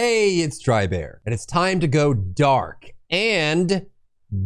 Hey, it's Drybear, and it's time to go dark and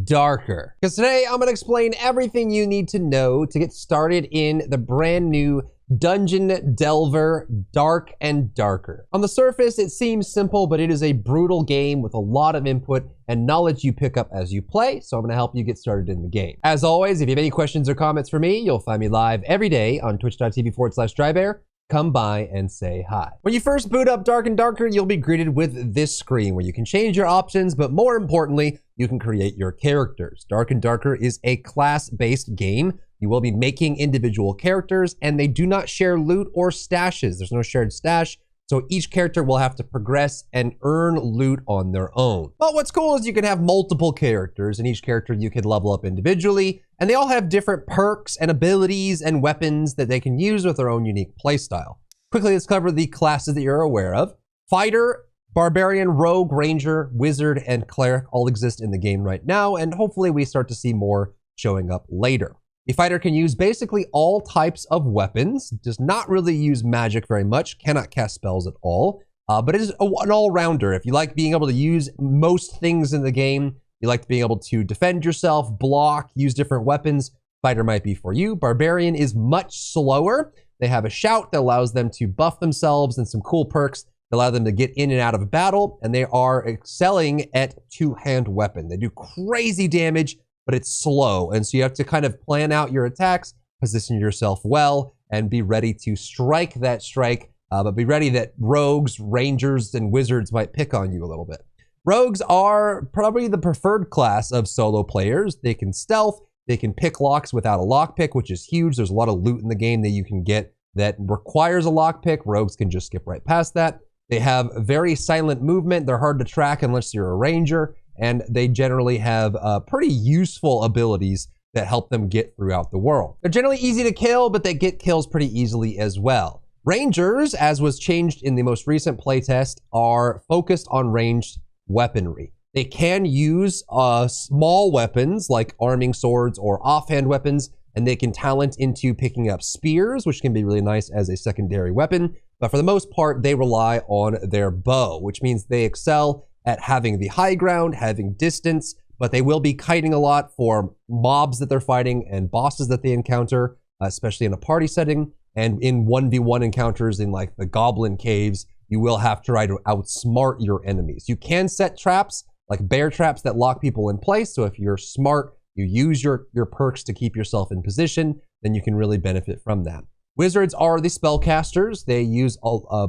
darker. Because today I'm going to explain everything you need to know to get started in the brand new Dungeon Delver Dark and Darker. On the surface, it seems simple, but it is a brutal game with a lot of input and knowledge you pick up as you play, so I'm going to help you get started in the game. As always, if you have any questions or comments for me, you'll find me live every day on twitch.tv/Drybear. Come by and say hi. When you first boot up Dark and Darker, you'll be greeted with this screen where you can change your options, but more importantly, you can create your characters. Dark and Darker is a class-based game. You will be making individual characters, and they do not share loot or stashes. There's no shared stash, so each character will have to progress and earn loot on their own. But what's cool is you can have multiple characters, and each character you can level up individually, and they all have different perks and abilities and weapons that they can use with their own unique playstyle. Quickly, let's cover the classes that you're aware of. Fighter, Barbarian, Rogue, Ranger, Wizard, and Cleric all exist in the game right now, and hopefully we start to see more showing up later. A fighter can use basically all types of weapons, does not really use magic very much, cannot cast spells at all, but is an all-rounder. If you like being able to use most things in the game, you like being able to defend yourself, block, use different weapons, fighter might be for you. Barbarian is much slower. They have a shout that allows them to buff themselves and some cool perks that allow them to get in and out of battle, and they are excelling at two-hand weapon. They do crazy damage, but it's slow, and so you have to kind of plan out your attacks, position yourself well, and be ready to strike that strike, but be ready that rogues, rangers, and wizards might pick on you a little bit. Rogues are probably the preferred class of solo players. They can stealth, they can pick locks without a lockpick, which is huge. There's a lot of loot in the game that you can get that requires a lockpick. Rogues can just skip right past that. They have very silent movement. They're hard to track unless you're a ranger, and they generally have pretty useful abilities that help them get throughout the world. They're generally easy to kill, but they get kills pretty easily as well. Rangers, as was changed in the most recent playtest, are focused on ranged weaponry. They can use small weapons like arming swords or offhand weapons, and they can talent into picking up spears, which can be really nice as a secondary weapon. But for the most part, they rely on their bow, which means they excel at having the high ground, having distance, but they will be kiting a lot for mobs that they're fighting and bosses that they encounter, especially in a party setting. And in 1v1 encounters in like the goblin caves, you will have to try to outsmart your enemies. You can set traps, like bear traps that lock people in place. So if you're smart, you use your perks to keep yourself in position, then you can really benefit from that. Wizards are the spellcasters. They use a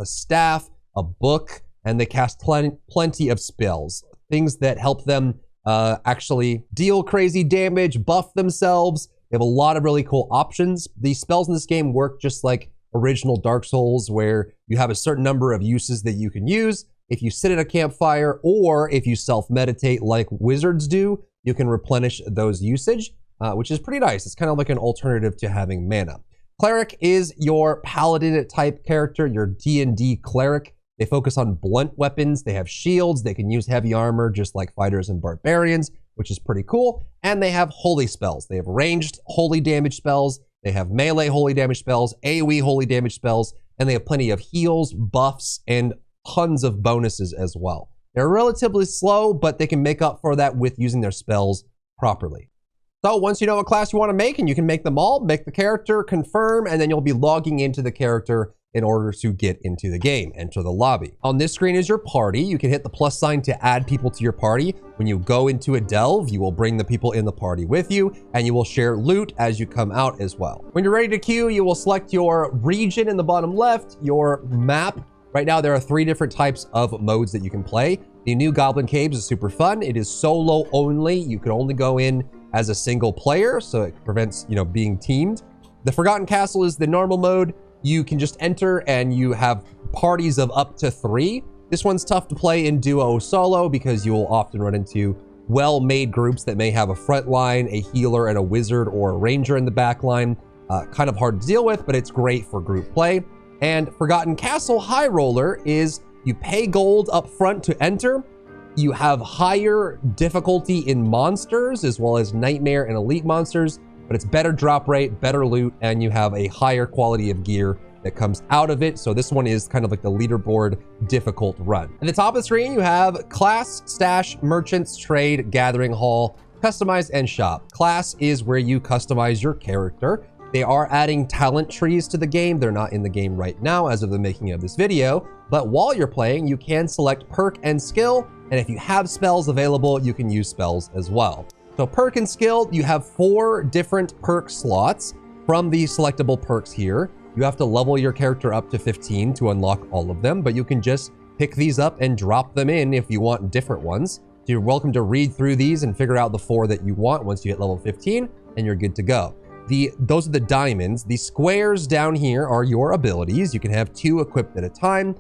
staff, a book, and they cast plenty of spells. Things that help them actually deal crazy damage, buff themselves. They have a lot of really cool options. These spells in this game work just like original Dark Souls, where you have a certain number of uses that you can use. If you sit at a campfire or if you self-meditate like wizards do, you can replenish those usage, which is pretty nice. It's kind of like an alternative to having mana. Cleric is your paladin type character, your D&D cleric. They focus on blunt weapons. They have shields. They can use heavy armor just like fighters and barbarians, which is pretty cool. And they have holy spells. They have ranged holy damage spells. They have melee holy damage spells, AoE holy damage spells, and they have plenty of heals, buffs, and tons of bonuses as well. They're relatively slow, but they can make up for that with using their spells properly. So once you know what class you want to make, and you can make them all, make the character, confirm, and then you'll be logging into the character in order to get into the game, enter the lobby. On this screen is your party. You can hit the plus sign to add people to your party. When you go into a delve, you will bring the people in the party with you, and you will share loot as you come out as well. When you're ready to queue, you will select your region in the bottom left, your map. Right now, there are 3 different types of modes that you can play. The new Goblin Caves is super fun. It is solo only. You can only go in as a single player, so it prevents, being teamed. The Forgotten Castle is the normal mode. You can just enter and you have parties of up to 3. This one's tough to play in duo solo because you will often run into well-made groups that may have a front line, a healer, and a wizard or a ranger in the back line. Kind of hard to deal with, but it's great for group play. And Forgotten Castle High Roller is you pay gold up front to enter. You have higher difficulty in monsters as well as nightmare and elite monsters, but it's better drop rate, better loot, and you have a higher quality of gear that comes out of it. So this one is kind of like the leaderboard difficult run. At the top of the screen, you have class, stash, merchants, trade, gathering hall, customize, and shop. Class is where you customize your character. They are adding talent trees to the game. They're not in the game right now as of the making of this video, but while you're playing, you can select perk and skill, and if you have spells available, you can use spells as well. So perk and skill, you have 4 different perk slots from the selectable perks here. You have to level your character up to 15 to unlock all of them, but you can just pick these up and drop them in if you want different ones. So you're welcome to read through these and figure out the 4 that you want once you hit level 15, and you're good to go. Those are the diamonds. The squares down here are your abilities. You can have 2 equipped at a time.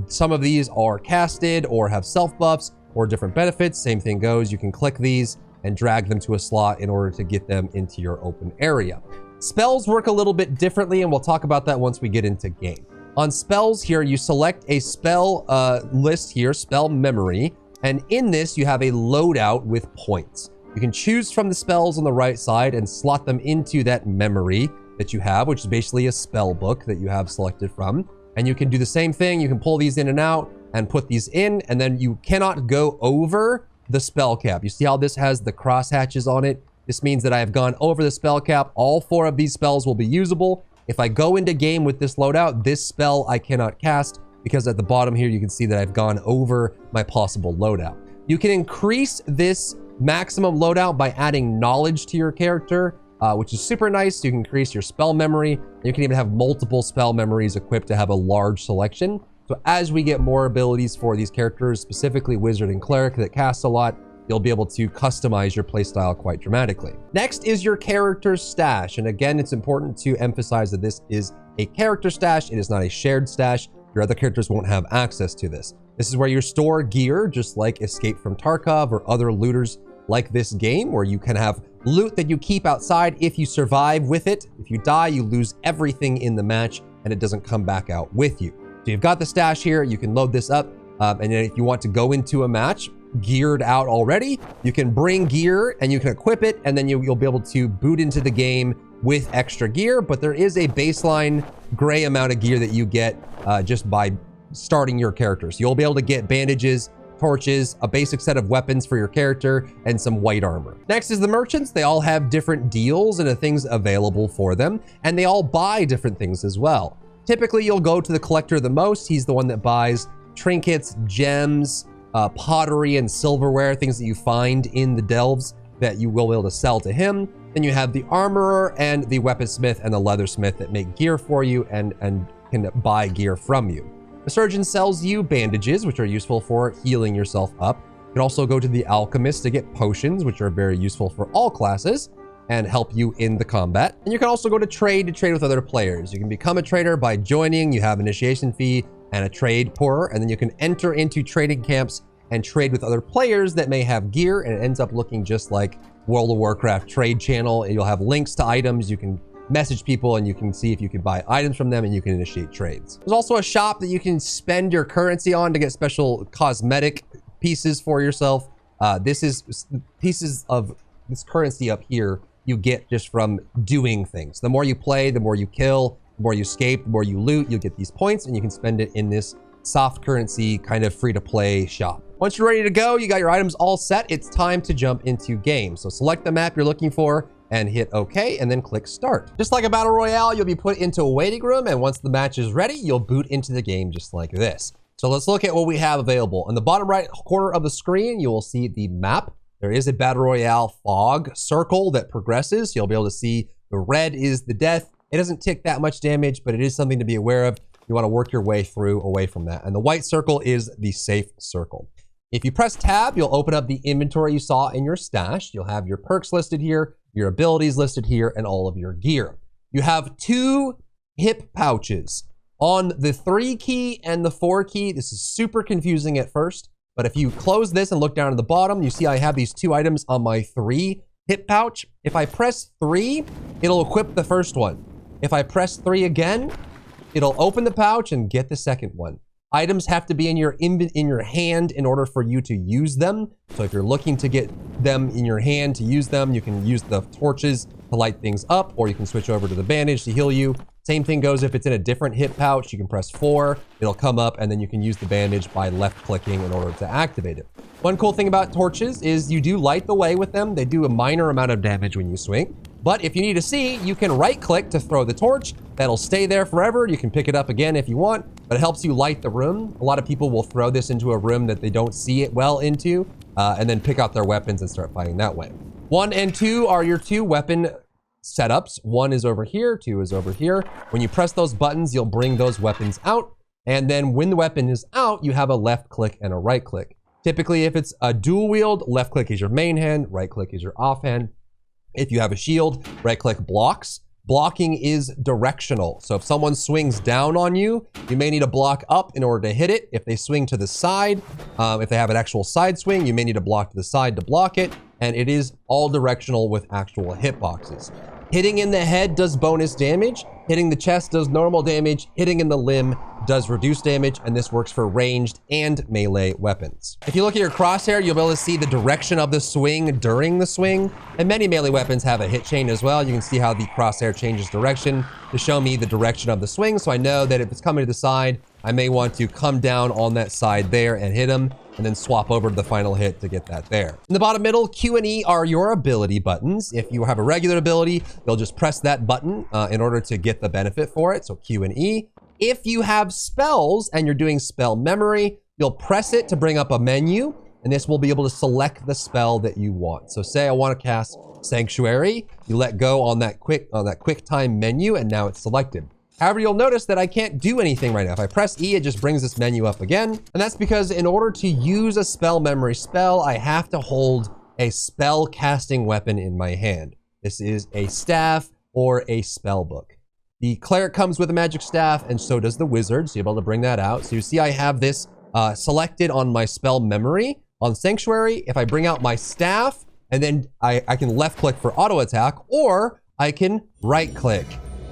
Some of these are casted or have self buffs or different benefits. Same thing goes. You can click these and drag them to a slot in order to get them into your open area. Spells work a little bit differently, and we'll talk about that once we get into game. On spells here, you select a spell list here, spell memory, and in this you have a loadout with points. You can choose from the spells on the right side and slot them into that memory that you have, which is basically a spell book that you have selected from. And you can do the same thing. You can pull these in and out and put these in, and then you cannot go over the spell cap. You see how this has the crosshatches on it? This means that I have gone over the spell cap. All 4 of these spells will be usable. If I go into game with this loadout, this spell I cannot cast because at the bottom here, you can see that I've gone over my possible loadout. You can increase this maximum loadout by adding knowledge to your character, which is super nice. You can increase your spell memory. You can even have multiple spell memories equipped to have a large selection. So as we get more abilities for these characters, specifically wizard and cleric that cast a lot, you'll be able to customize your playstyle quite dramatically. Next is your character stash. And again, it's important to emphasize that this is a character stash. It is not a shared stash. Your other characters won't have access to this. This is where you store gear, just like Escape from Tarkov or other looters like this game, where you can have loot that you keep outside if you survive with it. If you die, you lose everything in the match and it doesn't come back out with you. So you've got the stash here. You can load this up. And then if you want to go into a match geared out already, you can bring gear and you can equip it, and then you'll be able to boot into the game with extra gear. But there is a baseline gray amount of gear that you get just by starting your character. So you'll be able to get bandages, torches, a basic set of weapons for your character, and some white armor. Next is the merchants. They all have different deals and things available for them, and they all buy different things as well. Typically, you'll go to the collector the most. He's the one that buys trinkets, gems, pottery, and silverware, things that you find in the delves that you will be able to sell to him. Then you have the armorer and the weaponsmith and the leathersmith that make gear for you and can buy gear from you. The surgeon sells you bandages, which are useful for healing yourself up. You can also go to the alchemist to get potions, which are very useful for all classes and help you in the combat. And you can also go to trade with other players. You can become a trader by joining. You have initiation fee and a trade pour, and then you can enter into trading camps and trade with other players that may have gear, and it ends up looking just like World of Warcraft trade channel. You'll have links to items. You can message people and you can see if you can buy items from them, and you can initiate trades. There's also a shop that you can spend your currency on to get special cosmetic pieces for yourself. This is pieces of this currency up here you get just from doing things. The more you play, the more you kill, the more you escape, the more you loot, you'll get these points, and you can spend it in this soft currency kind of free to play shop. Once you're ready to go, you got your items all set, it's time to jump into game. So select the map you're looking for and hit OK, and then click start. Just like a battle royale, you'll be put into a waiting room, and once the match is ready, you'll boot into the game just like this. So let's look at what we have available. In the bottom right corner of the screen, you will see the map. There is a battle royale fog circle that progresses. You'll be able to see the red is the death. It doesn't tick that much damage, but it is something to be aware of. You want to work your way through away from that. And the white circle is the safe circle. If you press tab, you'll open up the inventory you saw in your stash. You'll have your perks listed here, your abilities listed here, and all of your gear. You have 2 hip pouches on the 3 key and the 4 key. This is super confusing at first, but if you close this and look down at the bottom, you see I have these 2 items on my 3 hip pouch. If I press 3, it'll equip the first one. If I press 3 again, it'll open the pouch and get the second one. Items have to be in your hand in order for you to use them. So if you're looking to get them in your hand to use them, you can use the torches to light things up, or you can switch over to the bandage to heal you. Same thing goes if it's in a different hip pouch. You can press 4, it'll come up, and then you can use the bandage by left-clicking in order to activate it. One cool thing about torches is you do light the way with them. They do a minor amount of damage when you swing. But if you need to see, you can right-click to throw the torch. That'll stay there forever. You can pick it up again if you want, but it helps you light the room. A lot of people will throw this into a room that they don't see it well into, and then pick out their weapons and start fighting that way. 1 and 2 are your 2 weapon setups. 1 is over here, 2 is over here. When you press those buttons, you'll bring those weapons out. And then when the weapon is out, you have a left click and a right click. Typically, if it's a dual wield, left click is your main hand, right click is your offhand. If you have a shield, right click blocks. Blocking is directional. So if someone swings down on you, you may need to block up in order to hit it. If they swing to the side, if they have an actual side swing, you may need to block to the side to block it. And it is all directional with actual hitboxes. Hitting in the head does bonus damage. Hitting the chest does normal damage. Hitting in the limb does reduced damage, and this works for ranged and melee weapons. If you look at your crosshair, you'll be able to see the direction of the swing during the swing, and many melee weapons have a hit chain as well. You can see how the crosshair changes direction to show me the direction of the swing, so I know that if it's coming to the side, I may want to come down on that side there and hit him, and then swap over to the final hit to get that there. In the bottom middle, Q and E are your ability buttons. If you have a regular ability, you'll just press that button in order to get the benefit for it, so Q and E. If you have spells and you're doing spell memory, you'll press it to bring up a menu, and this will be able to select the spell that you want. So say I want to cast Sanctuary, you let go on that quick time menu, and now it's selected. However, you'll notice that I can't do anything right now. If I press E, it just brings this menu up again. And that's because in order to use a spell memory spell, I have to hold a spell casting weapon in my hand. This is a staff or a spell book. The cleric comes with a magic staff, and so does the wizard, so you'll be able to bring that out. So you see I have this selected on my spell memory. On Sanctuary, if I bring out my staff, and then I can left click for auto attack, or I can right click.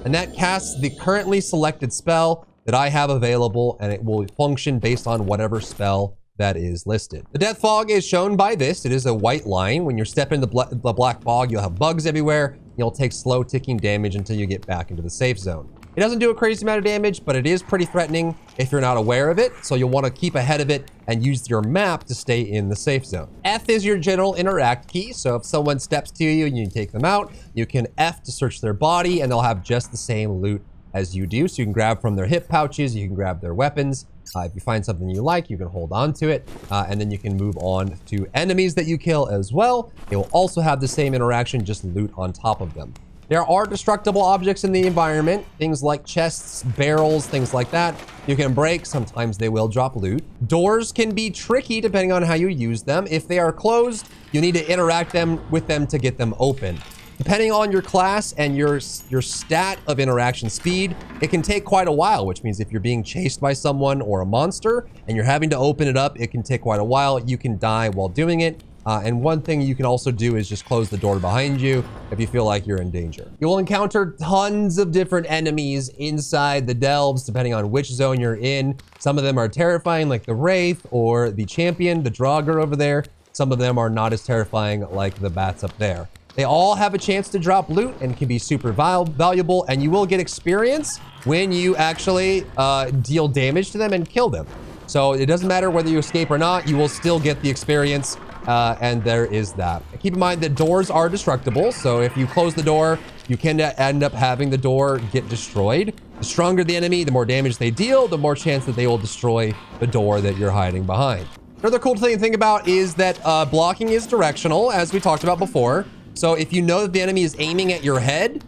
And that casts the currently selected spell that I have available, and it will function based on whatever spell that is listed. The death fog is shown by this. It is a white line. When you step into the black fog, you'll have bugs everywhere. You'll take slow ticking damage until you get back into the safe zone. It doesn't do a crazy amount of damage, but it is pretty threatening if you're not aware of it. So you'll want to keep ahead of it and use your map to stay in the safe zone. F is your general interact key. So if someone steps to you and you take them out, you can F to search their body, and they'll have just the same loot as you do. So you can grab from their hip pouches, you can grab their weapons. If you find something you like, you can hold on to it, and then you can move on to enemies that you kill as well. They will also have the same interaction, just loot on top of them. There are destructible objects in the environment, things like chests, barrels, things like that. You can break, sometimes they will drop loot. Doors can be tricky depending on how you use them. If they are closed, you need to interact with them to get them open. Depending on your class and your stat of interaction speed, it can take quite a while, which means if you're being chased by someone or a monster and you're having to open it up, it can take quite a while. You can die while doing it. And one thing you can also do is just close the door behind you if you feel like you're in danger. You will encounter tons of different enemies inside the delves, depending on which zone you're in. Some of them are terrifying, like the Wraith or the Champion, the Draugr over there. Some of them are not as terrifying, like the bats up there. They all have a chance to drop loot and can be super valuable, and you will get experience when you actually deal damage to them and kill them. So it doesn't matter whether you escape or not, you will still get the experience, and there is that. Keep in mind that doors are destructible, so if you close the door, you can end up having the door get destroyed. The stronger the enemy, the more damage they deal, the more chance that they will destroy the door that you're hiding behind. Another cool thing to think about is that blocking is directional, as we talked about before. So if you know that the enemy is aiming at your head,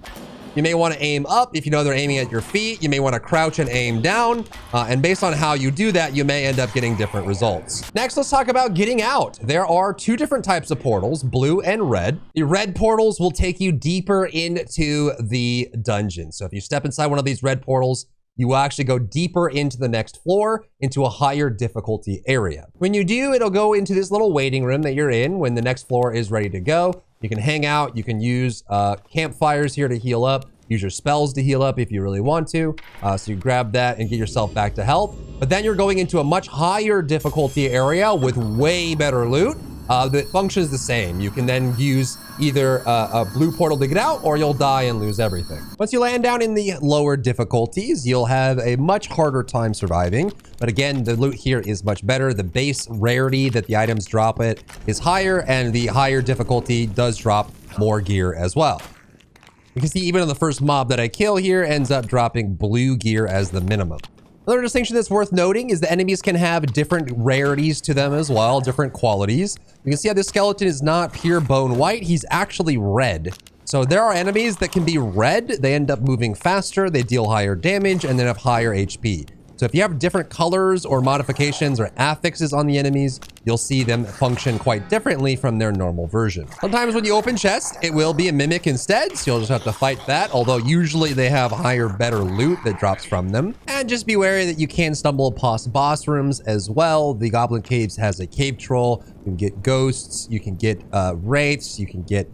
you may want to aim up. If you know they're aiming at your feet, you may want to crouch and aim down. And based on how you do that, you may end up getting different results. Next, let's talk about getting out. There are 2 different types of portals, blue and red. The red portals will take you deeper into the dungeon. So if you step inside one of these red portals, you will actually go deeper into the next floor, into a higher difficulty area. When you do, it'll go into this little waiting room that you're in when the next floor is ready to go. You can hang out, you can use campfires here to heal up, use your spells to heal up if you really want to. So you grab that and get yourself back to health. But then you're going into a much higher difficulty area with way better loot. that functions the same. You can then use either a blue portal to get out, or you'll die and lose everything. Once you land down in the lower difficulties, you'll have a much harder time surviving. But again, the loot here is much better. The base rarity that the items drop it is higher, and the higher difficulty does drop more gear as well. You can see even on the first mob that I kill here ends up dropping blue gear as the minimum. Another distinction that's worth noting is the enemies can have different rarities to them as well, different qualities. You can see how this skeleton is not pure bone white, he's actually red. So there are enemies that can be red, they end up moving faster, they deal higher damage, and then have higher HP. So if you have different colors or modifications or affixes on the enemies, you'll see them function quite differently from their normal version. Sometimes when you open chests, it will be a mimic instead, so you'll just have to fight that, although usually they have higher, better loot that drops from them. And just be wary that you can stumble upon boss rooms as well. The Goblin Caves has a cave troll, you can get ghosts, you can get wraiths, you can get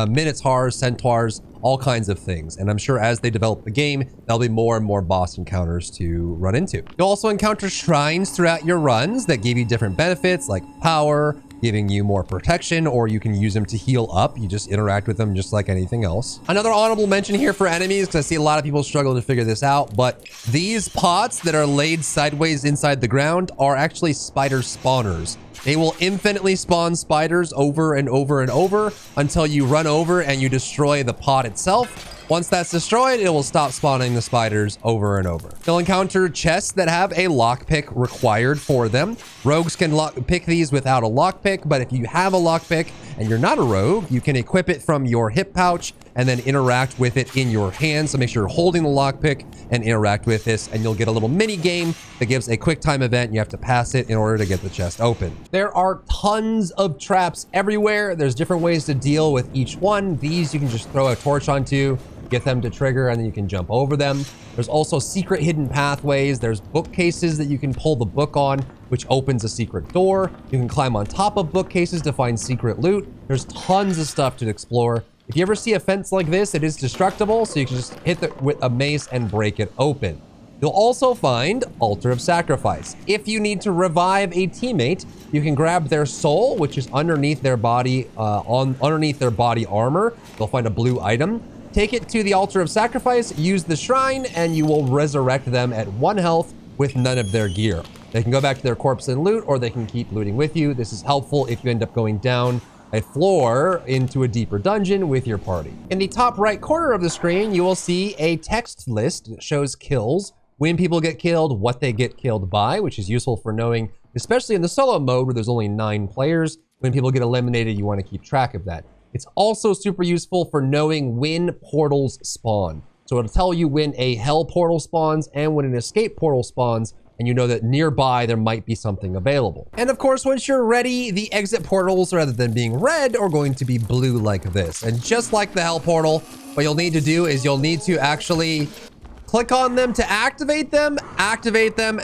minotaurs, centaurs, all kinds of things. And I'm sure as they develop the game, there'll be more and more boss encounters to run into. You'll also encounter shrines throughout your runs that give you different benefits like power, giving you more protection, or you can use them to heal up. You just interact with them just like anything else. Another honorable mention here for enemies, because I see a lot of people struggle to figure this out, but these pots that are laid sideways inside the ground are actually spider spawners. They will infinitely spawn spiders over and over and over until you run over and you destroy the pot itself. Once that's destroyed, it will stop spawning the spiders over and over. You'll encounter chests that have a lockpick required for them. Rogues can pick these without a lockpick, but if you have a lockpick and you're not a rogue, you can equip it from your hip pouch and then interact with it in your hand. So make sure you're holding the lockpick and interact with this, and you'll get a little mini game that gives a quick time event. You have to pass it in order to get the chest open. There are tons of traps everywhere. There's different ways to deal with each one. These you can just throw a torch onto, get them to trigger, and then you can jump over them. There's also secret hidden pathways. There's bookcases that you can pull the book on, which opens a secret door. You can climb on top of bookcases to find secret loot. There's tons of stuff to explore. If you ever see a fence like this, it is destructible, so you can just hit it with a mace and break it open. You'll also find Altar of Sacrifice. If you need to revive a teammate, you can grab their soul, which is underneath their body, underneath their body armor. You'll find a blue item. Take it to the Altar of Sacrifice, use the shrine, and you will resurrect them at 1 health with none of their gear. They can go back to their corpse and loot, or they can keep looting with you. This is helpful if you end up going down a floor into a deeper dungeon with your party. In the top right corner of the screen, you will see a text list that shows kills, when people get killed, what they get killed by, which is useful for knowing, especially in the solo mode where there's only 9 players. When people get eliminated, you want to keep track of that. It's also super useful for knowing when portals spawn. So it'll tell you when a hell portal spawns and when an escape portal spawns, and you know that nearby there might be something available. And of course, once you're ready, the exit portals, rather than being red, are going to be blue like this. And just like the hell portal, what you'll need to do is you'll need to actually click on them to activate them,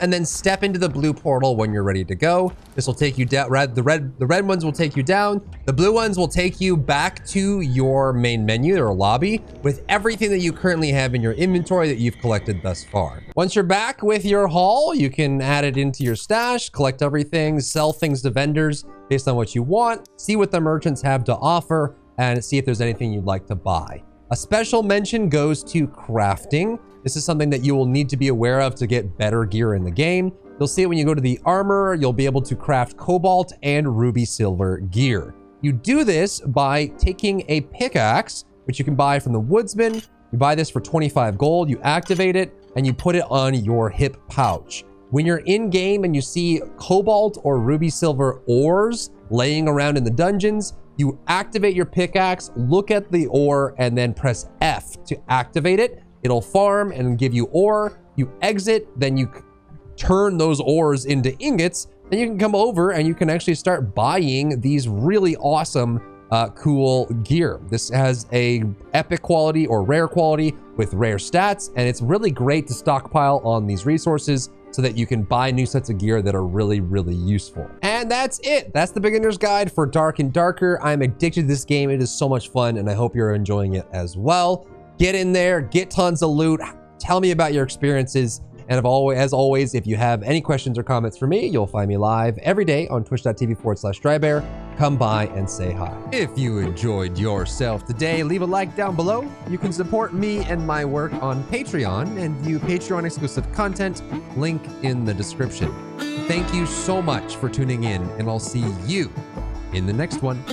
and then step into the blue portal when you're ready to go. This will take you down. The red ones will take you down. The blue ones will take you back to your main menu or lobby with everything that you currently have in your inventory that you've collected thus far. Once you're back with your haul, you can add it into your stash, collect everything, sell things to vendors based on what you want, see what the merchants have to offer, and see if there's anything you'd like to buy. A special mention goes to crafting. This is something that you will need to be aware of to get better gear in the game. You'll see it when you go to the armor. You'll be able to craft cobalt and ruby silver gear. You do this by taking a pickaxe, which you can buy from the woodsman. You buy this for 25 gold, you activate it, and you put it on your hip pouch. When you're in game and you see cobalt or ruby silver ores laying around in the dungeons, you activate your pickaxe, look at the ore, and then press F to activate it. It'll farm and give you ore. You exit, then you turn those ores into ingots, then you can come over and you can actually start buying these really awesome, cool gear. This has a epic quality or rare quality with rare stats, and it's really great to stockpile on these resources so that you can buy new sets of gear that are really, really useful. And that's it. That's the beginner's guide for Dark and Darker. I'm addicted to this game. It is so much fun, and I hope you're enjoying it as well. Get in there, get tons of loot, tell me about your experiences, And as always, if you have any questions or comments for me, you'll find me live every day on twitch.tv/Drybear. Come by and say hi. If you enjoyed yourself today, leave a like down below. You can support me and my work on Patreon and view Patreon exclusive content, link in the description. Thank you so much for tuning in, and I'll see you in the next one.